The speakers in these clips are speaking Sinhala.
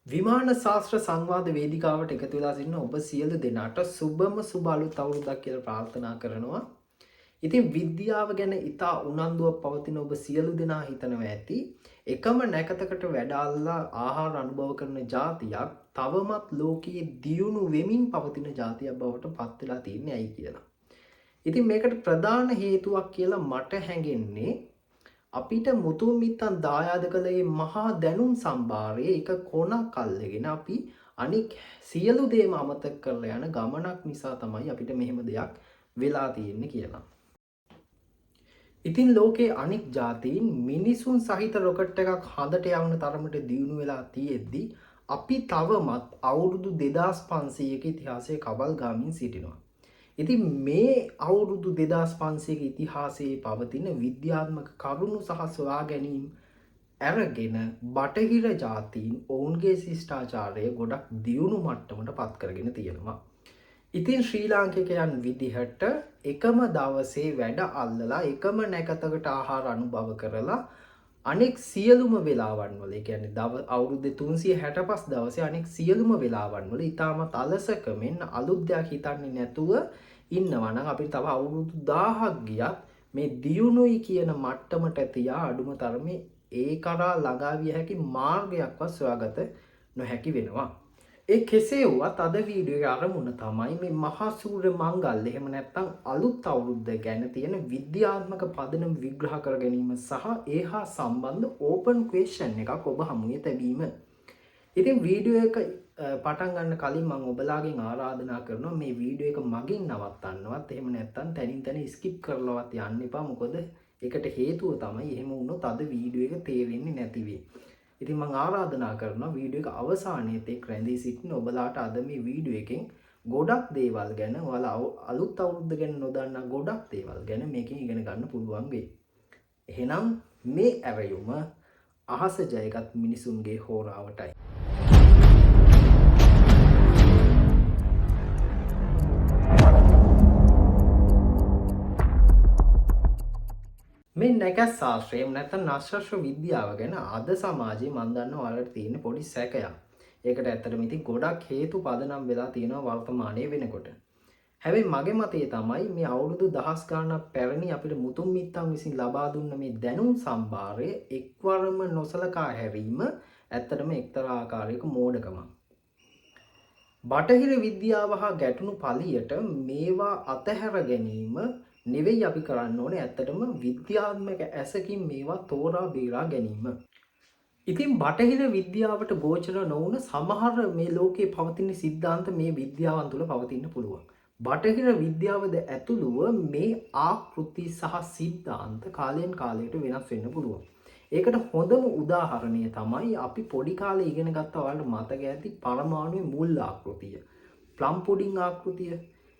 විමාන ශාස්ත්‍ර සංවාද වේදිකාවට එකතු වෙලා සිටින ඔබ සියලු දෙනාට සුබම සුබ අලුත් අවුරුද්දක් කියලා ප්‍රාර්ථනා කරනවා. ඉතින් විද්‍යාව ගැන ඉතා උනන්දුවක් පවතින ඔබ සියලු දෙනා හිතනවා ඇති එකම නැකතකට වැඩල්ලා ආහාර අනුභව කරන ජාතියක් තවමත් ලෝකයේ දියුණු වෙමින් පවතින ජාතියක් බවට පත් වෙලා තියෙන්නේ ඇයි කියලා. ඉතින් මේකට ප්‍රධාන හේතුවක් කියලා මට හැඟෙන්නේ අපිට මුතුන් මිත්තන් දායාද කළේ මහා දැනුම් සම්භාරයේ එක කොනක් අල්ලගෙන අපි අනික් සියලු දේම අමතක කරලා යන ගමනක් නිසා තමයි අපිට මෙහෙම දෙයක් වෙලා තියෙන්නේ කියලා. ඉතින් ලෝකේ අනික් ජාතීන් මිනිසුන් සහිත රොකට් එකක් හදට යවන තරමට දියුණු වෙලා තියෙද්දි අපි තවමත් අවුරුදු 2500ක ඉතිහාසයේ කවල් ගාමින් සිටිනවා. ඉතින් මේ අවුරුදු 2500ක ඉතිහාසයේ පවතින විද්‍යාත්මක කරුණු සහ සොයා ගැනීම් අරගෙන බටහිර ජාතීන් ඔවුන්ගේ ශිෂ්ටාචාරය ගොඩක් දියුණු මට්ටමට පත් කරගෙන තියෙනවා. ඉතින් ශ්‍රී ලාංකිකයන් විදිහට එකම දවසේ වැඩ අල්ලලා එකම නැකතකට ආහාර අනුභව කරලා අනෙක් සියලුම වෙලාවන් වල ඒ කියන්නේ අවුරුදු 365 දවසේ අනෙක් සියලුම වෙලාවන් වල ඊටමත් අලසකමින් අලුත් දෙයක් හිතන්නේ නැතුව ඉන්නවා නම් අපිට තව අවුරුදු 1000ක් ගියත් මේ දියුණුයි කියන මට්ටමට තියා අඩුම තරමේ ඒ කරා ළඟා විය හැකි මාර්ගයක්වත් සොයාගත නොහැකි වෙනවා. ඒ කෙසේ වුවත් අද වීඩියෝගේ අරමුණ තමයි මේ මහා සූර්ය මංගල්‍ය එහෙම නැත්නම් අලුත් අවුරුද්ද ගැන තියෙන විද්‍යාත්මක පදනම විග්‍රහ කර ගැනීම සහ ඒ හා සම්බන්ධ ඕපන් ක්වෙස්චන් එකක් ඔබ හමුවේ තැබීම. ඉතින් වීඩියෝ එක පටන් ගන්න කලින් මම ඔබලාගෙන් ආරාධනා කරනවා මේ වීඩියෝ එක මගින් නවත්තන්නවත් එහෙම නැත්නම් තනින් තන ස්කිප් කරලවත් යන්න එපා. මොකද ඒකට හේතුව තමයි එහෙම වුණොත් අද වීඩියෝ එක තේරෙන්නේ නැති වෙයි. ඉතින් මම ආරාධනා කරනවා වීඩියෝ එක අවසානයේ තෙක් රැඳී සිටින ඔබලාට අද මේ වීඩියෝ එකෙන් ගොඩක් දේවල් ගැන ඔයාලා අලුත් අවුරුද්ද ගැන නොදන්නා ගොඩක් දේවල් ගැන මේකෙන් ඉගෙන ගන්න පුළුවන් වෙයි. එහෙනම් මේ ඇරයුම අහස ජයගත් මිනිසුන්ගේ හෝරාවටයි. මේ නැකත් ශාස්ත්‍රය නැත්නම් නාස්ත්‍ර විද්‍යාව ගැන අද සමාජයේ මම දන්නවා ඔයාලට තියෙන පොඩි සැකයක්. ඒකට ඇත්තටම ඉතින් ගොඩක් හේතු පදනම් වෙලා තියෙනවා වර්තමානයේ වෙනකොට. හැබැයි මගේ මතය තමයි මේ අවුරුදු දහස් ගාණක් පැරණි අපිට මුතුන් මිත්තන් විසින් ලබා දුන්න මේ දැනුම් සම්භාරය එක්වරම නොසලකා හැරීම ඇත්තටම එක්තරා ආකාරයක මෝඩකමක්. බටහිර විද්‍යාව හා ගැටුණු පළියට මේවා අතහැර ගැනීම නෙවෙයි අපි කරන්න ඕනේ ඇත්තටම විද්‍යාත්මක ඇසකින් මේවා තෝරා බේරා ගැනීම. ඉතින් බටහිර විද්‍යාවට ගෝචර නොවුන සමහර මේ ලෝකයේ පවතින සිද්ධාන්ත මේ විද්‍යාවන් තුළ පවතින්න පුළුවන්. බටහිර විද්‍යාවද ඇතුළුව මේ ආකෘති සහ සිද්ධාන්ත කාලයෙන් කාලයට වෙනස් වෙන්න පුළුවන්. ඒකට හොඳම උදාහරණය තමයි අපි පොඩි කාලේ ඉගෙන ගත්ත ඔයාලට මතක ඇති පරමාණුවේ මුල් ආකෘතිය. Plum pudding ආකෘතිය.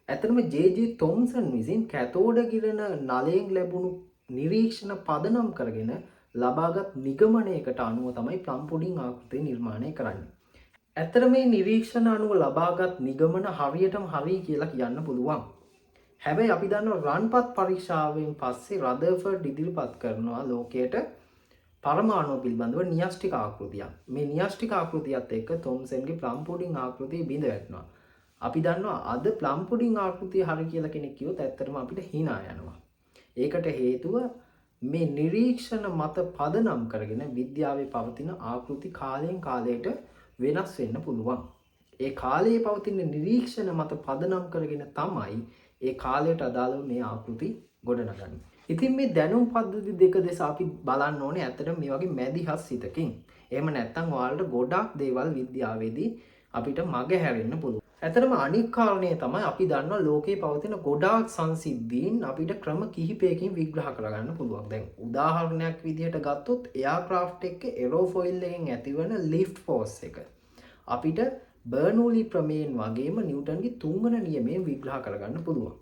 ඇත්තටම ජේ.ජේ. තොම්සන් විසින් කැතෝඩ කිරණ නලයෙන් ලැබුණු නිරීක්ෂණ පදනම් කරගෙන ලබාගත් නිගමනයකට අනුව තමයි ප්ලම් පුඩින් ආකෘතිය නිර්මාණය කරන්නේ. ඇත්තට මේ නිරීක්ෂණ අනුව ලබාගත් නිගමන හරියටම හරි කියලා කියන්න පුළුවන්. හැබැයි අපි දන්නවා රන්පත් පරීක්ෂාවෙන් පස්සේ රදර්ෆර්ඩ් ඉදිරිපත් කරනවා ලෝකයට පරමාණු පිළිබඳව න්‍යෂ්ටික ආකෘතියක්. මේ න්‍යෂ්ටික ආකෘතියත් එක්ක තොම්සන්ගේ ප්ලම් පුඩින් ආකෘතිය බිඳ වැටෙනවා. අපි දන්නවා අද ප්ලම් පුඩින් ආකෘතිය හරි කියලා කෙනෙක් කිව්වොත් ඇත්තටම අපිට hina යනවා. ඒකට හේතුව මේ නිරීක්ෂණ මත පදනම් කරගෙන විද්‍යාවේ පවතින ආකෘති කාලයෙන් කාලයට වෙනස් වෙන්න පුළුවන්. ඒ කාලයේ පවතින නිරීක්ෂණ මත පදනම් කරගෙන තමයි ඒ කාලයට අදාළව මේ ආකෘති ගොඩනගන්නේ. ඉතින් මේ දැනුම් පද්ධති දෙක දෙස අපි බලන්න ඕනේ ඇත්තටම මේ වගේ මැදිහත් සිතකින්. එහෙම නැත්නම් ඔයාලට ගොඩක් දේවල් විද්‍යාවේදී අපිට මග හැරෙන්න පුළුවන්. ඇත්තටම අනික් කාරණය තමයි අපි දන්නවා ලෝකේ පවතින ගොඩාක් සංසිද්ධීන් අපිට ක්‍රම කිහිපයකින් විග්‍රහ කරගන්න පුළුවන්. දැන් උදාහරණයක් විදිහට ගත්තොත් එයාක්‍රාෆ්ට් එකක ඒරෝෆොයිල් එකෙන් ඇතිවන ලිෆ්ට් ෆෝස් එක අපිට බර්නූලි ප්‍රමේයෙන් වගේම නිව්ටන්ගේ තුන්වන නියමයෙන් විග්‍රහ කරගන්න පුළුවන්.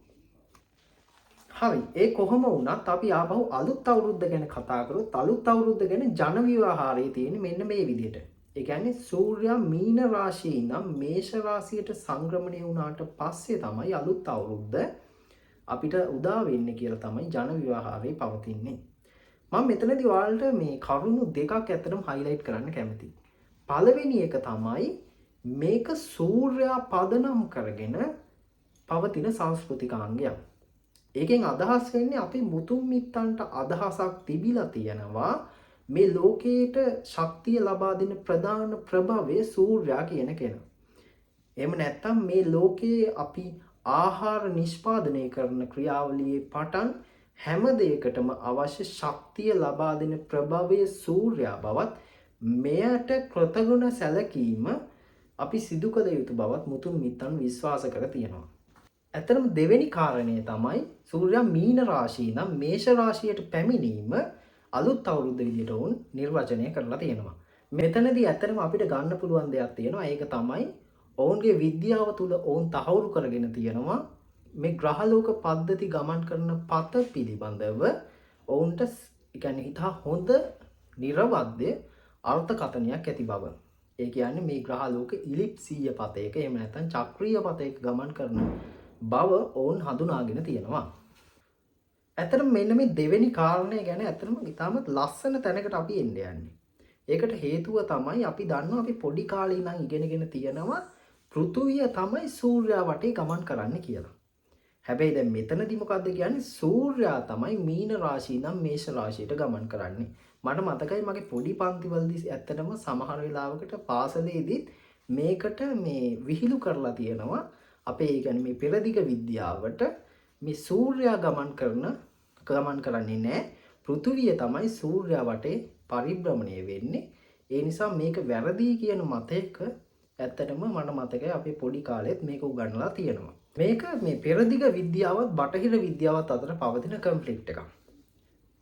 හරි, ඒ කොහොම වුණත් අපි ආපහු අලුත් අවුරුද්ද ගැන කතා කරොත් අලුත් අවුරුද්ද ගැන ජන විවහාරයේ තියෙන මෙන්න මේ විදිහට. ඒ කියන්නේ සූර්යයා මීන රාශියේ ඉඳන් මේෂ රාශියට සංක්‍රමණය වුණාට පස්සේ තමයි අලුත් අවුරුද්ද අපිට උදා වෙන්නේ කියලා තමයි ජන විවහාරයේ පවතින්නේ. මම මෙතනදී ඔයාලට මේ කරුණු දෙකක් ඇත්තටම highlight කරන්න කැමතියි. පළවෙනි එක තමයි මේක සූර්යයා පදනම් කරගෙන පවතින සංස්කෘතිකාංගයක්. ඒකෙන් අදහස් වෙන්නේ අපි මුතුන් මිත්තන්ට අදහසක් තිබිලා තියෙනවා මේ ලෝකයට ශක්තිය ලබා දෙන ප්‍රධාන ප්‍රභවය සූර්යයා කියන කෙනා. එහෙම නැත්නම් මේ ලෝකයේ අපි ආහාර නිෂ්පාදනය කරන ක්‍රියාවලියේ පටන් හැම දෙයකටම අවශ්‍ය ශක්තිය ලබා දෙන ප්‍රභවය සූර්යයා බවත් මෙයට කෘතගුණ සැලකීම අපි සිදු කළ යුතු බවත් මුතුන් මිත්තන් විශ්වාස කර තියෙනවා. ඇත්තටම දෙවෙනි කාරණය තමයි සූර්යයා මීන රාශිය නම් මේෂ රාශියට පැමිණීම අලුත් අවුරුද්ද විදිහට උන් නිර්වචනය කරලා තියෙනවා. මෙතනදී ඇත්තටම අපිට ගන්න පුළුවන් දෙයක් තියෙනවා. ඒක තමයි ඔවුන්ගේ විද්‍යාව තුළ ඔවුන් තහවුරු කරගෙන තියෙනවා මේ ග්‍රහලෝක පද්ධති ගමන් කරන පත පිළිබඳව ඔවුන්ට කියන්නේ ඉතා හොඳ නිර්වද්‍ය අර්ථකථනයක් ඇති බව. ඒ කියන්නේ මේ ග්‍රහලෝක ඉලිප්සීය පතයක එහෙම නැත්නම් චක්‍රීය පතයක ගමන් කරන බව ඔවුන් හඳුනාගෙන තියෙනවා. ඇත්තටම මෙන්න මේ දෙවෙනි කාරණය ගැන ඇත්තටම ඉතාමත් ලස්සන තැනකට අපි එන්න යන්නේ. ඒකට හේතුව තමයි අපි දන්නවා අපි පොඩි කාලේ ඉඳන් ඉගෙනගෙන තියෙනවා පෘථුවිය තමයි සූර්යයා වටේ ගමන් කරන්නේ කියලා. හැබැයි දැන් මෙතනදී මොකද්ද කියන්නේ සූර්යයා තමයි මීන රාශිය ඉඳන් මේෂ රාශියට ගමන් කරන්නේ. මට මතකයි මගේ පොඩි පන්තිවලදී ඇත්තටම සමහර වෙලාවකට පාසලේදීත් මේකට මේ විහිළු කරලා තියෙනවා. අපේ කියන්නේ මේ පෙරදිග විද්‍යාවට මේ සූර්යයා ගමන් කරන්නේ නැහැ. පෘථුවිය තමයි සූර්යයා වටේ පරිභ්‍රමණය වෙන්නේ. ඒ නිසා මේක වැරදි කියන මතයක ඇත්තටම මට මතකයි අපේ පොඩි කාලෙත් මේක උගන්වලා තියෙනවා. මේක මේ පෙරදිග විද්‍යාවත් බටහිර විද්‍යාවත් අතර පවතින කන්ෆ්ලික්ට් එකක්.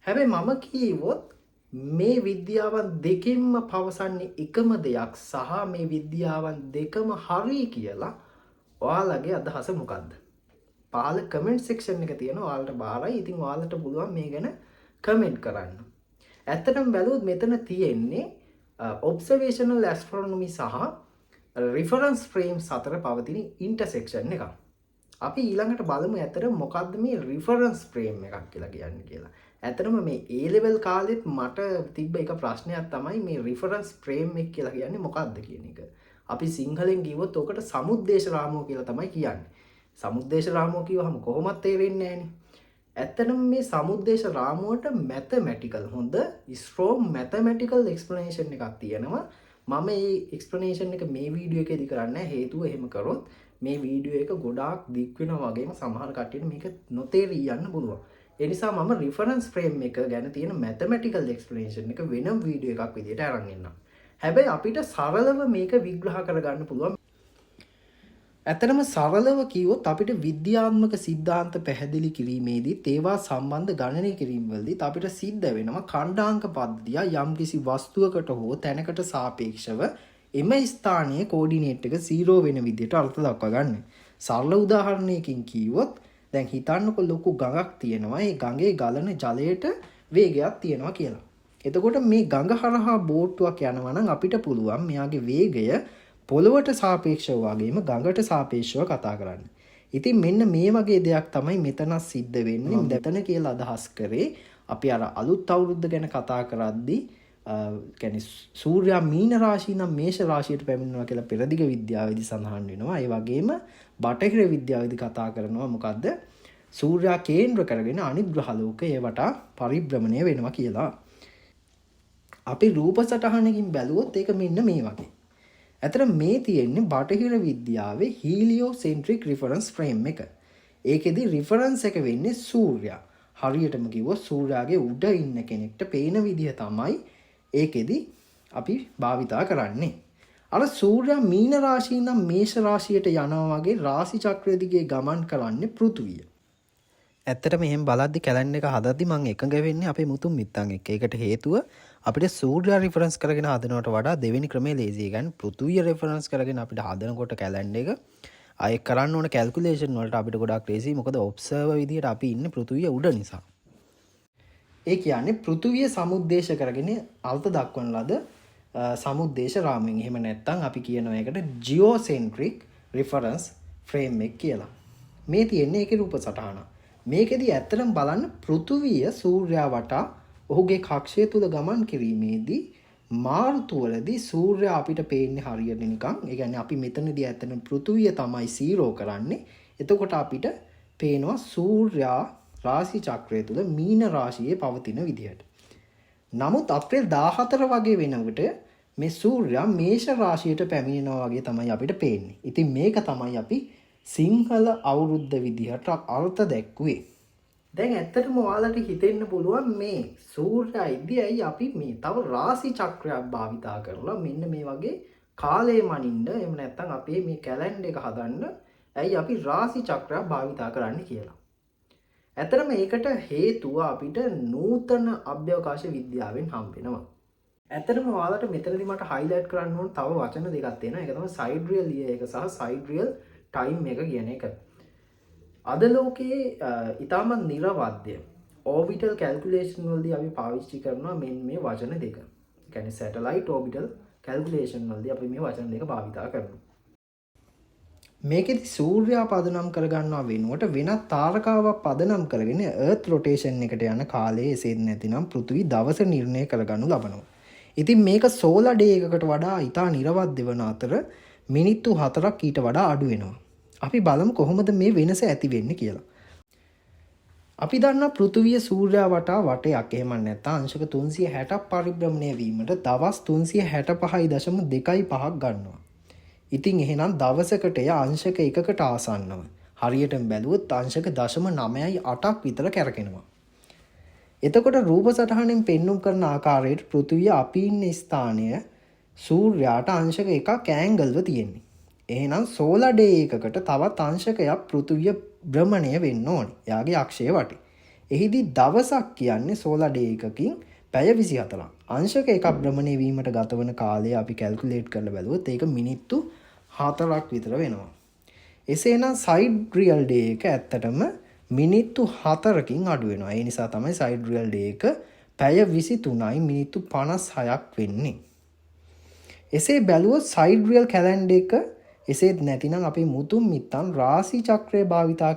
හැබැයි මම කියවොත් මේ විද්‍යාවන් දෙකෙන්ම පවසන්නේ එකම දෙයක් සහ මේ විද්‍යාවන් දෙකම හරි කියලා ඔයාලගේ අදහස මොකක්ද? පහළ කමෙන්ට් සෙක්ෂන් එක තියෙනවා ඔයාලට බාරයි. ඉතින් ඔයාලට පුළුවන් මේ ගැන කමෙන්ට් කරන්න. ඇත්තටම බැලුවොත් මෙතන තියෙන්නේ ඔබ්සර්වේෂනල් ඇස්ට්‍රොනොමි සහ රිෆරන්ස් ෆ්‍රේම්ස් අතර පවතින ඉන්ටර්සෙක්ෂන් එකක්. අපි ඊළඟට බලමු ඇත්තට මොකක්ද මේ රිෆරන්ස් ෆ්‍රේම් එකක් කියලා කියන්නේ කියලා. ඇත්තටම මේ A level කාලෙත් මට තිබ්බ එක ප්‍රශ්නයක් තමයි මේ රිෆරන්ස් ෆ්‍රේම් එක කියලා කියන්නේ මොකක්ද කියන එක. අපි සිංහලෙන් කිව්වොත් ඔකට සමුද්දේශ රාමුව කියලා තමයි කියන්නේ. සමුද්දේශ රාමුව කිව්වහම කොහොමද තේරෙන්නේ නැහනේ. ඇත්තටම මේ සමුද්දේශ රාමුවට මැතමැටිකල් හොඳ ස්ට්‍රෝං මැතමැටිකල් එක්ස්ප්ලනේෂන් එකක් තියෙනවා. මම මේ එක්ස්ප්ලනේෂන් එක මේ වීඩියෝ එකේදී කරන්නේ නැහැ. හේතුව එහෙම කරොත් මේ වීඩියෝ එක ගොඩාක් දික් වෙනවා වගේම සමහර කට්ටියට මේක නොතේරී යන්න පුළුවන්. ඒ නිසා මම රිෆරන්ස් ෆ්‍රේම් එක ගැන තියෙන මැතමැටිකල් එක්ස්ප්ලනේෂන් එක වෙනම වීඩියෝ එකක් විදිහට අරන් එන්නම්. හැබැයි අපිට සරලව මේක විග්‍රහ කරගන්න පුළුවන්. ඇත්තටම සරලව කිව්වොත් අපිට විද්‍යාත්මක සිද්ධාන්ත පැහැදිලි කිරීමේදී ඒවා සම්බන්ධ ගණනය කිරීමවලදී අපිට සිද්ධ වෙනවා ඛණ්ඩාංක පද්ධතිය යම්කිසි වස්තුවකට හෝ තැනකට සාපේක්ෂව එම ස්ථානයේ කෝඩිනේට් එක 0 වෙන විදිහට අර්ථ දක්වා ගන්න. සරල උදාහරණයකින් කිව්වොත් දැන් හිතන්නකො ලොකු ගඟක් තියෙනවා. ඒ ගඟේ ගලන ජලයට වේගයක් තියෙනවා කියලා. එතකොට මේ ගඟ හරහා බෝට්ටුවක් යනවා නම් අපිට පුළුවන් මෙයාගේ වේගය පොළොවට සාපේක්ෂව වගේම ගඟට සාපේක්ෂව කතා කරන්න. ඉතින් මෙන්න මේ වගේ දෙයක් තමයි මෙතන සිද්ධ වෙන්නේ. මෙතන කියලා අදහස් කරේ අපි අර අලුත් අවුරුද්ද ගැන කතා කරද්දී කියන්නේ සූර්යයා මීන රාශිය නම් මේෂ රාශියට පැමිණෙනවා කියලා පෙරදිග විද්‍යාවේදී සඳහන් වෙනවා. ඒ වගේම බටහිර විද්‍යාවේදී කතා කරනවා මොකද්ද? සූර්යයා කේන්ද්‍ර කරගෙන අනිත් ග්‍රහ ලෝකේ වටා පරිභ්‍රමණය වෙනවා කියලා. අපි රූප සටහනකින් බැලුවොත් ඒක මෙන්න මේ වගේ. ඇතර මේ තියෙන්නේ බටහිර විද්‍යාවේ හීලියෝසෙන්ට්‍රික් රිෆරන්ස් ෆ්‍රේම් එක. ඒකෙදි රිෆරන්ස් එක වෙන්නේ සූර්යයා. හරියටම කිව්වොත් සූර්යාගේ උඩ ඉන්න කෙනෙක්ට පේන විදිහ තමයි ඒකෙදි අපි භාවිතා කරන්නේ. අර සූර්යයා මීන රාශිය ඉඳන් මේෂ රාශියට යනවා වගේ රාශි චක්‍රය දිගේ ගමන් කරන්නේ පෘථුවිය. ඇත්තටම එහෙම බලද්දි කැලෙන්ඩර් එක හදද්දි මම එකඟ වෙන්නේ අපේ මුතුන් මිත්තන් එක්ක. ඒකට හේතුව අපිට සූර්යයා රිෆරන්ස් කරගෙන හදනවට වඩා දෙවෙනි ක්‍රමයේ ලේසි. ඒ කියන්නේ පෘථුවිය රිෆරන්ස් කරගෙන අපිට හදනකොට කැලෙන්ඩර් එක ආයෙ කරන්න ඕන කැල්කියුලේෂන් වලට අපිට ගොඩාක් ලේසි. මොකද ඔබ්සර්වර් විදියට අපි ඉන්නේ පෘථුවිය උඩ නිසා. ඒ කියන්නේ පෘථුවිය සමුද්දේශ කරගෙන අර්ථ දක්වන ලද සමුද්දේශ රාමුවෙන්. එහෙම නැත්නම් අපි කියනවා ඒකට ජියෝසෙන්ට්‍රික් රිෆරන්ස් ෆ්‍රේම් එක කියලා. මේ තියෙන්නේ ඒකේ රූප සටහන. මේකෙදි ඇත්තටම බලන්න පෘථුවිය සූර්යයා වටා ඔහුගේ කක්ෂය තුල ගමන් කිරීමේදී මාර්තුවලදී සූර්යයා අපිට පේන්නේ හරියට නිකන්. ඒ කියන්නේ අපි මෙතනදී ඇත්තටම පෘථුවිය තමයි 0 කරන්නේ. එතකොට අපිට පේනවා සූර්යයා රාශි චක්‍රය තුල මීන රාශියේ පවතින විදිහට. නමුත් අප්‍රේල් 14 වගේ වෙනකොට මේ සූර්යයා මේෂ රාශියට පැමිණෙනවා වගේ තමයි අපිට පේන්නේ. ඉතින් මේක තමයි අපි සිංහල අවුරුද්ද විදිහට අර්ථ දැක්ුවේ. දැන් ඇත්තටම ඔයාලට හිතෙන්න පුළුවන් මේ සූර්යයා ඉදියයි අපි මේ තව රාශි චක්‍රයක් භාවිතා කරලා මෙන්න මේ වගේ කාලය මනින්න එහෙම නැත්නම් අපේ මේ කැලෙන්ඩර් එක හදන්න ඇයි අපි රාශි චක්‍රයක් භාවිතා කරන්නේ කියලා. ඇත්තටම ඒකට හේතුව අපිට නූතන අභ්‍යවකාශ විද්‍යාවෙන් හම්බ වෙනවා. ඇත්තටම ඔයාලට මෙතනදී මට highlight කරන්න ඕන තව වචන දෙකක් තියෙනවා. ඒක තමයි sidereal year එක සහ sidereal time එක කියන එක. අද ලෝකයේ ඉතාමත් නිර්වද්‍ය orbital calculation වලදී අපි පාවිච්චි කරනවා මෙන්න මේ වචන දෙක. ඒ කියන්නේ satellite orbital calculation වලදී අපි මේ වචන දෙක භාවිතා කරනවා. මේකෙදි සූර්යයා පදනම් කරගන්නවා වෙනුවට වෙනත් තාරකාවක් පදනම් කරගෙන earth rotation එකට යන කාලය එසේත් නැතිනම් පෘථිවි දවස නිර්ණය කරගනු ලබනවා. ඉතින් මේක solar day එකකට වඩා ඉතා නිර්වද්‍ය වන අතර මිනිත්තු 4ක් ඊට වඩා අඩු වෙනවා. අපි බලමු කොහොමද මේ වෙනස ඇති වෙන්නේ කියලා. අපි දන්නා පෘථිවිය සූර්යයා වටා වටයක් එහෙම නැත්නම් අංශක 360ක් පරිභ්‍රමණය වීමට දවස් 365.25ක් ගන්නවා. ඉතින් එහෙනම් දවසකට එය අංශක 1කට ආසන්නව. හරියටම බැලුවොත් අංශක 0.9.8ක් විතර කැරකෙනවා. එතකොට රූප සටහනෙන් පෙන්눔 කරන ආකාරයට පෘථිවිය අපි ඉන්න ස්ථානය සූර්යයාට අංශක 1ක් ඈන්ගල්ව තියෙන්නේ. එහෙනම් සෝලාර් ඩේ එකකට තවත් අංශකයක් පෘථිවිය භ්‍රමණය වෙන්න ඕනේ. එයාගේ අක්ෂය වටේ. එහිදී දවසක් කියන්නේ සෝලාර් ඩේ එකකින් පැය 24ක්. අංශක එකක් භ්‍රමණය වීමට ගතවන කාලය අපි කැල්කියුලේට් කරලා බැලුවොත් ඒක මිනිත්තු 4ක් විතර වෙනවා. එසේනම් sidereal day එක ඇත්තටම මිනිත්තු 4කින් අඩු වෙනවා. ඒ නිසා තමයි sidereal day එක පැය 23යි මිනිත්තු 56ක් වෙන්නේ. එසේ බැලුවොත් sidereal calendar එක එසේත් නැතිනම් අපේ මුතුන් මිත්තන් රාශි චක්‍රය භාවිතා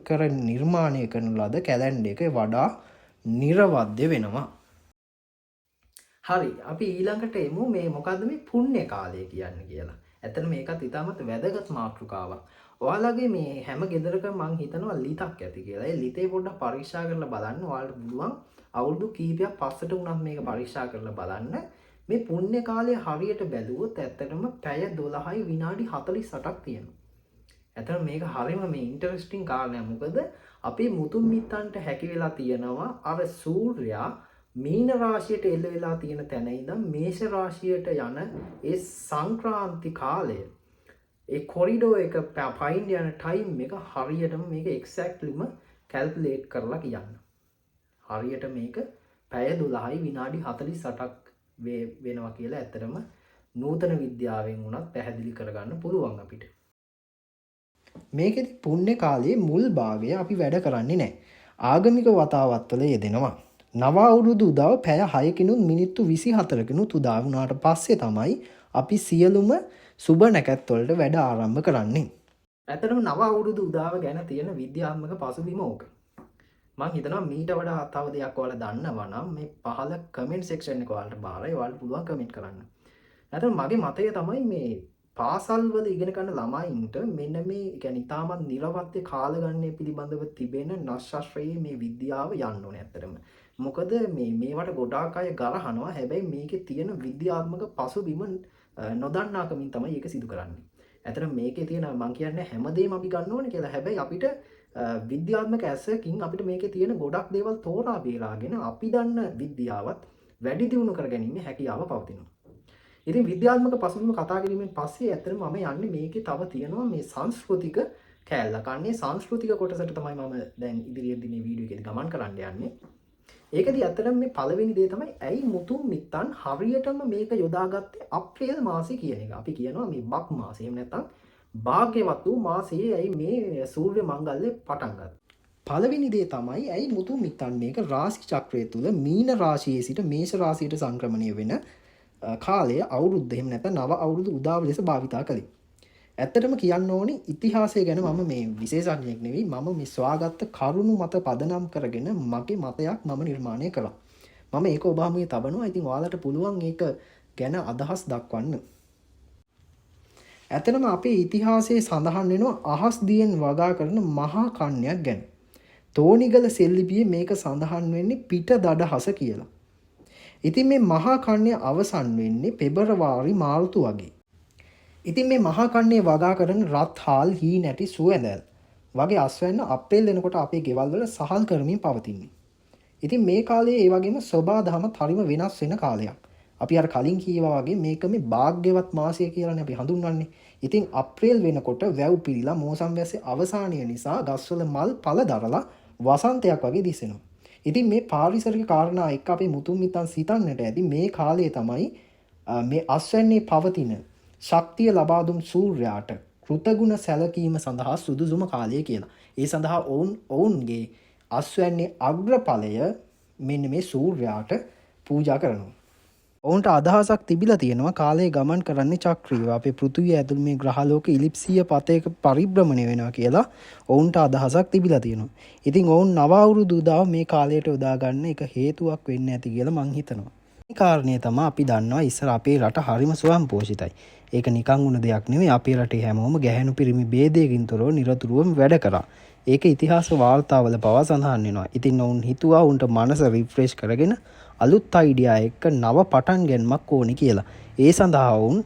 කර නිර්මාණය කරන ලද කැලෙන්ඩර් එක වඩා නිර්වද්‍ය වෙනවා. හරි, අපි ඊළඟට එමු මේ මොකද්ද මේ පුණ්‍ය කාලය කියන්නේ කියලා. ඇත්තට මේකත් ඉතාමත් වැදගත් මාතෘකාවක්. ඔයාලගේ මේ හැම ගෙදරකම මං හිතනවා ලිතක් ඇති කියලා. ඒ ලිතේ පොඩ්ඩක් පරීක්ෂා කරලා බලන්න. ඔයාලට පුළුවන් අවුරුදු කීපයක් පස්සට වුණත් මේක පරීක්ෂා කරලා බලන්න. මේ පුණ්‍ය කාලය හරියට බැලුවොත් ඇත්තටම පැය 12යි විනාඩි 48ක් තියෙනවා. ඇත්තටම මේක හරියම මේ ඉන්ටරෙස්ටිං කාරණයක්. මොකද අපේ මුතුන් මිත්තන්ට හැකි වෙලා තියෙනවා අර සූර්යයා මීන රාශියට එල්ල වෙලා තියෙන තැන ඉඳන් මේෂ රාශියට යන ඒ සංක්‍රාන්ති කාලය ඒ කොරිඩෝ එක පයින් යන ටයිම් එක හරියටම මේක එක්සැක්ට්ලිම කැල්කියුලේට් කරලා කියන්න. හරියට මේක පැය 12යි විනාඩි 48ක් වෙනවා කියලා ඇත්තටම නූතන විද්‍යාවෙන් උනත් පැහැදිලි කරගන්න පුළුවන් අපිට. මේකෙදි පුණ්‍ය කාලයේ මුල් භාගය අපි වැඩ කරන්නේ නැහැ. ආගමික වතාවත්වල යෙදෙනවා. නව අවුරුදු උදාව පැය 6කිනුත් මිනිත්තු 24කිනුත් උදා වුණාට පස්සේ තමයි අපි සියලුම සුබ නැකත් වලට වැඩ ආරම්භ කරන්නේ. ඇත්තටම නව අවුරුදු උදාව ගැන තියෙන විද්‍යාත්මක පසුබිම ඕක. මං හිතනවා මීට වඩා තව දෙයක් ඔයාලා දන්නවා නම් මේ පහළ කමෙන්ට් සෙක්ෂන් එක ඔයාලට බාරයි. ඔයාලට පුළුවන් කමෙන්ට් කරන්න. නැත්නම් මගේ මතය තමයි මේ පාසල් වල ඉගෙන ගන්න ළමයින්ට මෙන්න මේ කියන්නේ ඉතාමත් නිර්වද්‍ය කාලගණනය පිළිබඳව තිබෙන නර්ශාස්ත්‍රයේ මේ විද්‍යාව යන්න ඕනේ ඇත්තටම. මොකද මේවට ගොඩාක් අය ගරහනවා. හැබැයි මේකේ තියෙන විද්‍යාත්මක පසුබිම නොදන්නාකමින් තමයි ඒක සිදු කරන්නේ. ඇත්තටම මේකේ තියෙන මං කියන්නේ හැමදේම අපි ගන්න ඕනේ කියලා. හැබැයි අපිට විද්‍යාත්මක ඇසකින් අපිට මේකේ තියෙන ගොඩක් දේවල් තෝරා බේරාගෙන අපි දන්න විද්‍යාවත් වැඩි දියුණු කරගැනීමේ හැකියාව පවතිනවා. ඉතින් විද්‍යාත්මක පසුබිම කතා කිරීමෙන් පස්සේ ඇත්තටම මම යන්නේ මේකේ තව තියෙනවා මේ සංස්කෘතික කැලලක්. අන්නේ සංස්කෘතික කොටසට තමයි මම දැන් ඉදිරියේදී මේ වීඩියෝ එකේදී ගමන් කරන්න යන්නේ. ඒකදී ඇත්තටම මේ පළවෙනි දේ තමයි ඇයි මුතුන් මිත්තන් හරියටම මේක යොදාගත්තේ අප්‍රේල් මාසේ කියන එක. අපි කියනවා මේ බක් මාසය. එහෙම නැත්නම් භාග්‍යවත් වූ මාසයේ ඇයි මේ සූර්ය මංගල්‍ය පටන් ගත්තේ. පළවෙනි දේ තමයි ඇයි මුතුන් මිත්තන් මේක රාශි චක්‍රය තුල මීන රාශියේ සිට මේෂ රාශියට සංක්‍රමණය වෙන කාලය අවුරුද්ද එහෙම නැත්නම් නව අවුරුදු උදාව ලෙස භාවිතා කළේ. ඇත්තටම කියන්න ඕනේ ඉතිහාසය ගැන මම මේ විශේෂඥයෙක් නෙවෙයි. මම මේ සොයාගත්ත කරුණු මත පදනම් කරගෙන මගේ මතයක් මම නිර්මාණය කළා. මම ඒක ඔබ හමුවේ තබනවා. ඉතින් ඔයාලට පුළුවන් ඒක ගැන අදහස් දක්වන්න. ඇතනම අපේ ඉතිහාසයේ සඳහන් වෙනවා අහස් දියෙන් වගා කරන මහා කන්‍යයක් ගැන. තෝනිගල සෙල්ලිපියේ මේක සඳහන් වෙන්නේ පිට දඩහස කියලා. ඉතින් මේ මහා කන්‍ය අවසන් වෙන්නේ පෙබරවාරි මාර්තු වගේ. ඉතින් මේ මහා කන්‍යේ වගා කරන රත් හාල් හී නැටි සුවඳල් වගේ අස්වැන්න අප්‍රේල් වෙනකොට අපේ ගෙවල් වල සහල් කරමින් පවතින්නේ. ඉතින් මේ කාලේ ඒ වගේම සෝබා දහම හරිම වෙනස් වෙන කාලයක්. අපි අර කලින් කීවා වගේ මේක මේ භාග්‍යවත් මාසය කියලානේ අපි හඳුන්වන්නේ. ඉතින් අප්‍රේල් වෙනකොට වැව් පිරීලා මෝසම් වැස්සේ අවසානය නිසා ගස්වල මල් පළ දරලා වසන්තයක් වගේ දිසෙනවා. ඉතින් මේ පාරිසරික කාරණා එක්ක අපේ මුතුන් මිත්තන් සිතන්නට ඇති මේ කාලය තමයි මේ අස්වැන්නේ පවතින ශක්තිය ලබා දුන් සූර්යාට කෘතගුණ සැලකීම සඳහා සුදුසුම කාලය කියලා. ඒ සඳහා ඔවුන්ගේ අස්වැන්නේ අග්‍රඵලය මෙන්න මේ සූර්යාට පූජා කරනවා. ඔවුන්ට අදහසක් තිබිලා තියෙනවා කාලේ ගමන් කරන්නේ චක්‍රීයව අපේ පෘථිවිය ඇතුළු මේ ග්‍රහලෝක ඉලිප්සිය පතයක පරිභ්‍රමණය වෙනවා කියලා ඔවුන්ට අදහසක් තිබිලා තියෙනවා. ඉතින් ඔවුන් නව අවුරුදු උදාව මේ කාලයට යොදා ගන්න එක හේතුවක් වෙන්න ඇති කියලා මං හිතනවා. මේ කාරණේ තමයි අපි දන්නවා ඉස්සර අපේ රට හරිම ස්වයංපෝෂිතයි. ඒක නිකන් වුණ දෙයක් නෙමෙයි. අපේ රටේ හැමෝම ගැහැණු පිරිමි ભેදයකින් තොරව නිරතුරුවම වැඩ කරා. ඒක ඉතිහාස වාර්තාවල පවා සඳහන් වෙනවා. ඉතින් ඔවුන් හිතුවා උන්ට මනස රිෆ්‍රෙෂ් කරගෙන අලුත් අයිඩියා එක්ක නව පටන් ගැනීමක් ඕනි කියලා. ඒ සඳහා වුන්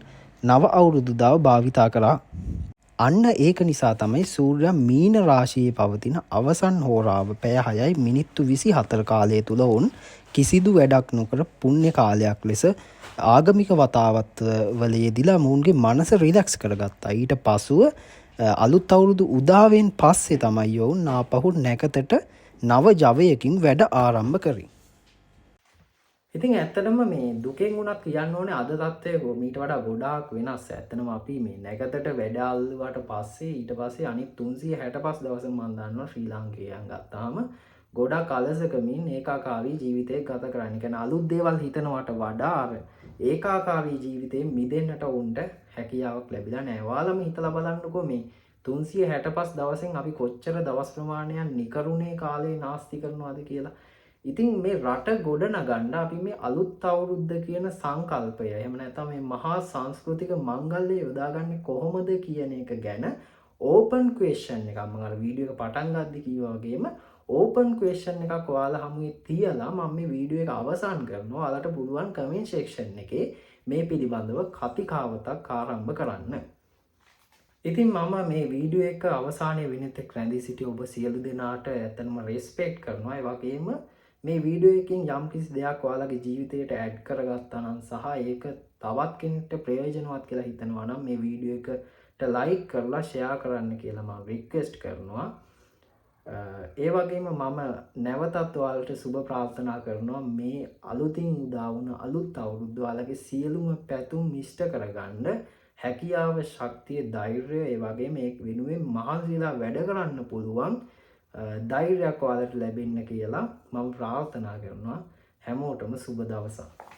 නව අවුරුදු දාව භාවිතා කරා. අන්න ඒක නිසා තමයි සූර්යයා මීන රාශියේ පවතින අවසන් හෝරාව පැය 6යි මිනිත්තු 24 කාලය තුල වුන් කිසිදු වැඩක් නොකර පුණ්‍ය කාලයක් ලෙස ආගමික වතාවත් වල යෙදিলা මූන්ගේ මනස රිලැක්ස් කරගත්තා. ඊට පසුව අලුත් අවුරුදු උදාවෙන් පස්සේ තමයි යෝන් ආපහු නැකතට නව ජවයකින් වැඩ ආරම්භ කරේ. ඉතින් ඇත්තටම මේ දුකෙන් වුණත් කියන්න ඕනේ අද තත්ත්වය මීට වඩා ගොඩාක් වෙනස්. ඇත්තටම අපි මේ නැකතට වැඩ අල්ලුවාට පස්සේ ඊට පස්සේ අනිත් 365 දවස් මම දන්නවා ශ්‍රී ලංකේයන් ගත්තාම ගොඩක් අලසකමින් ඒකාකාරී ජීවිතයක් ගත කරන්න. ඒ කියන්නේ අලුත් දේවල් හිතනවට වඩා අර ඒකාකාරී ජීවිතයෙන් මිදෙන්නට උන්ට හැකියාවක් ලැබිලා නැහැ. ඔයාලම හිතලා බලන්නකෝ මේ 365 දවසෙන් අපි කොච්චර දවස් ප්‍රමාණයක් නිකරුණේ කාලේ නාස්ති කරනවද කියලා. ඉතින් මේ රට ගොඩනගන්න අපි මේ අලුත් අවුරුද්ද කියන සංකල්පය එහෙම නැත්නම් මේ මහා සංස්කෘතික මංගල්‍ය යොදාගන්නේ කොහොමද කියන එක ගැන ඕපන් ක්වෙස්චන් එකක් මම අර වීඩියෝ එක පටන් ගද්දි කිව්වා වගේම ඕපන් ක්වෙස්චන් එකක් ඔයාලා හමුවේ තියලා මම මේ වීඩියෝ එක අවසන් කරනවා. ඔයාලට පුළුවන් කමෙන්ට් සෙක්ෂන් එකේ මේ පිළිබඳව කතිකාවතක් ආරම්භ කරන්න. ඉතින් මම මේ වීඩියෝ එක අවසානයේ වෙනතෙක් රැඳී සිටි ඔබ සියලු දෙනාට ඇත්තටම රෙස්පෙක්ට් කරනවා. ඒ වගේම මේ වීඩියෝ එකකින් යම් කිසි දෙයක් ඔයාලගේ ජීවිතයට ඇඩ් කරගත්තා නම් සහ ඒක තවත් කෙනෙක්ට ප්‍රයෝජනවත් කියලා හිතනවා නම් මේ වීඩියෝ එකට ලයික් කරලා ෂෙයා කරන්න කියලා මම රික්වෙස්ට් කරනවා. ඒ වගේම මම නැවතත් ඔයාලට සුබ ප්‍රාර්ථනා කරනවා මේ අලුතින් උදා වුණ අලුත් අවුරුද්ද ඔයාලගේ සියලුම පැතුම් ඉෂ්ට කරගන්න හැකියාව, ශක්තිය, ධෛර්යය ඒ වගේම ඒ වෙනුවෙන් මහන්සිලා වැඩ කරන්න පුළුවන් ධෛර්යයක් ඔයාලට ලැබෙන්න කියලා මම ප්‍රාර්ථනා කරනවා. හැමෝටම සුබ දවසක්.